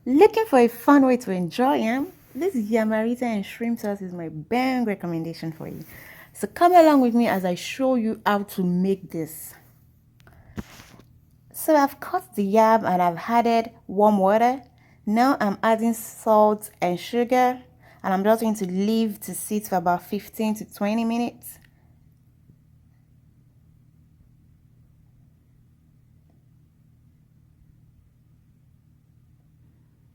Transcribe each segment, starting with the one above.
Looking for a fun way to enjoy yam? This Yamarita and Shrimp sauce is my bang recommendation for you. So come along with me as I show you how to make this. So I've cut the yam and I've added warm water. Now I'm adding salt and sugar, and I'm just going to leave to sit for about 15 to 20 minutes.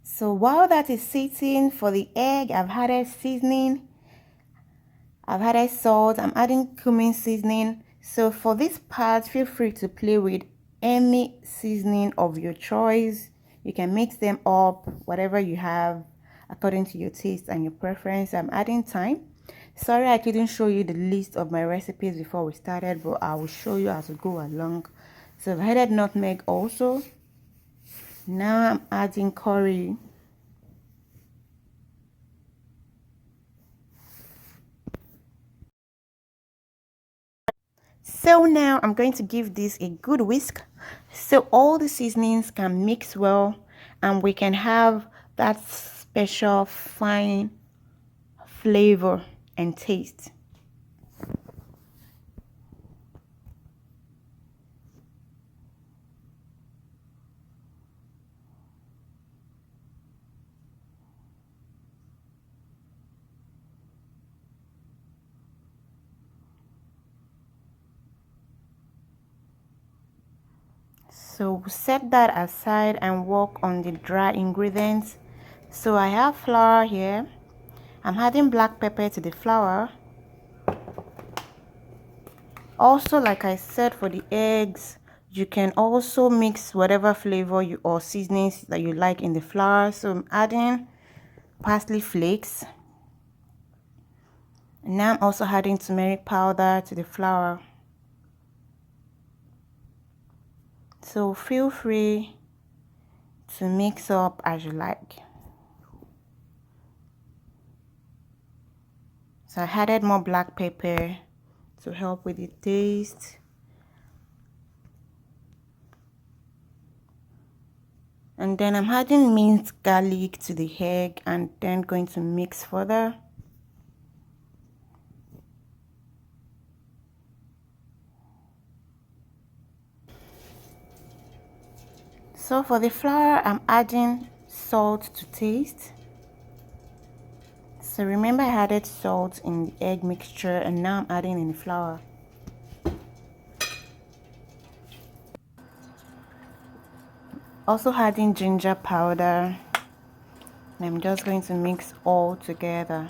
So while that is sitting, for the egg, I've added seasoning. I've added salt. I'm adding cumin seasoning. So for this part, feel free to play with any seasoning of your choice. You can mix them up, whatever you have, according to your taste and your preference. I'm adding thyme. Sorry I couldn't show you the list of my recipes before we started, but I will show you as we go along. So I've added nutmeg also. Now I'm adding curry. So now I'm going to give this a good whisk so all the seasonings can mix well and we can have that special fine flavor and taste. So set that aside and work on the dry ingredients. So I have flour here. I'm adding black pepper to the flour. Also, like I said, for the eggs, you can also mix whatever flavor you or seasonings that you like in the flour. So I'm adding parsley flakes. And now I'm also adding turmeric powder to the flour. So feel free to mix up as you like. So I added more black pepper to help with the taste. And then I'm adding minced garlic to the egg and then going to mix further. So for the flour, I'm adding salt to taste. So remember I added salt in the egg mixture and now I'm adding in the flour. Also adding ginger powder. And I'm just going to mix all together.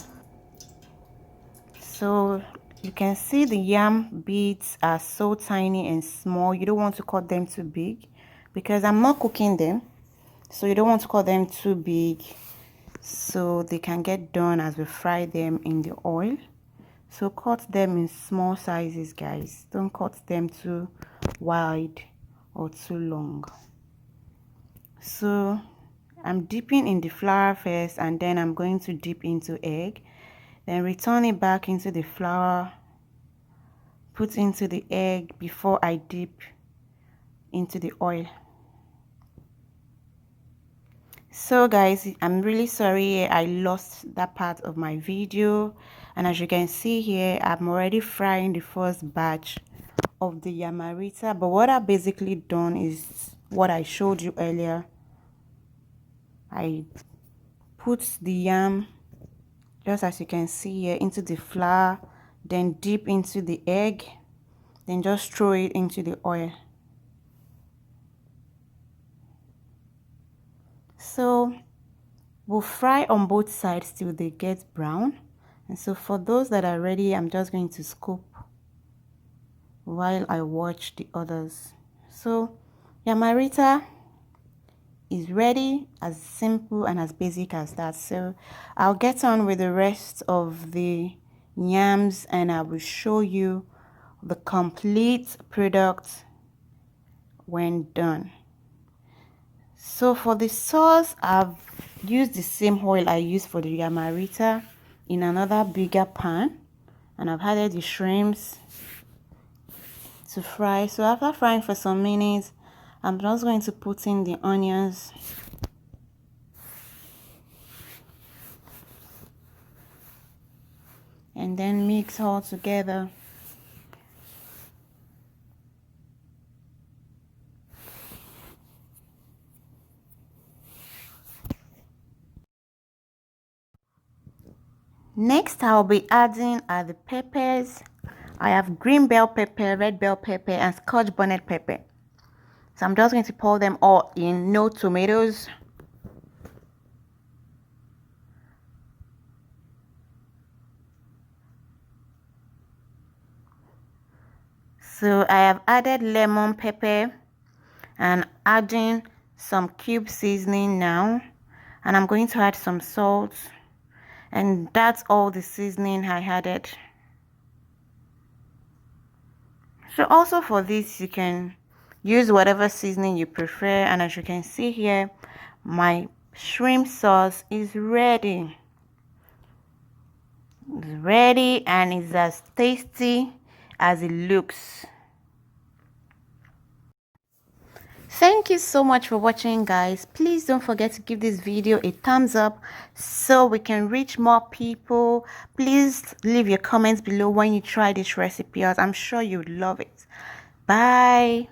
So you can see the yam bits are so tiny and small. You don't want to cut them too big because I'm not cooking them. So you don't want to cut them too big so they can get done as we fry them in the oil. So cut them in small sizes, guys. Don't cut them too wide or too long. So I'm dipping in the flour first and then I'm going to dip into egg. Then return it back into the flour, put into the egg before I dip into the oil. So guys, I'm really sorry I lost that part of my video, and as you can see here, I'm already frying the first batch of the Yamarita, but what I've basically done is what I showed you earlier. I put the yam, just as you can see here, into the flour, then dip into the egg, then just throw it into the oil. So we'll fry on both sides till they get brown. And so for those that are ready, I'm just going to scoop while I watch the others. So Yamarita is ready, as simple and as basic as that. So I'll get on with the rest of the yams and I will show you the complete product when done. So for the sauce, I've used the same oil I used for the Yamarita in another bigger pan, and I've added the shrimps to fry. So after frying for some minutes, I'm just going to put in the onions and then mix all together. Next, I'll be adding are the peppers. I have green bell pepper, red bell pepper, and scotch bonnet pepper. So I'm just going to pour them all in, no tomatoes. So I have added lemon pepper and adding some cube seasoning now. And I'm going to add some salt. And that's all the seasoning I added. So also for this, you can use whatever seasoning you prefer. And as you can see here, my shrimp sauce is ready. It's ready and it's as tasty as it looks. Thank you so much for watching, guys. Please don't forget to give this video a thumbs up so we can reach more people. Please leave your comments below when you try this recipe out. I'm sure you'd love it. Bye.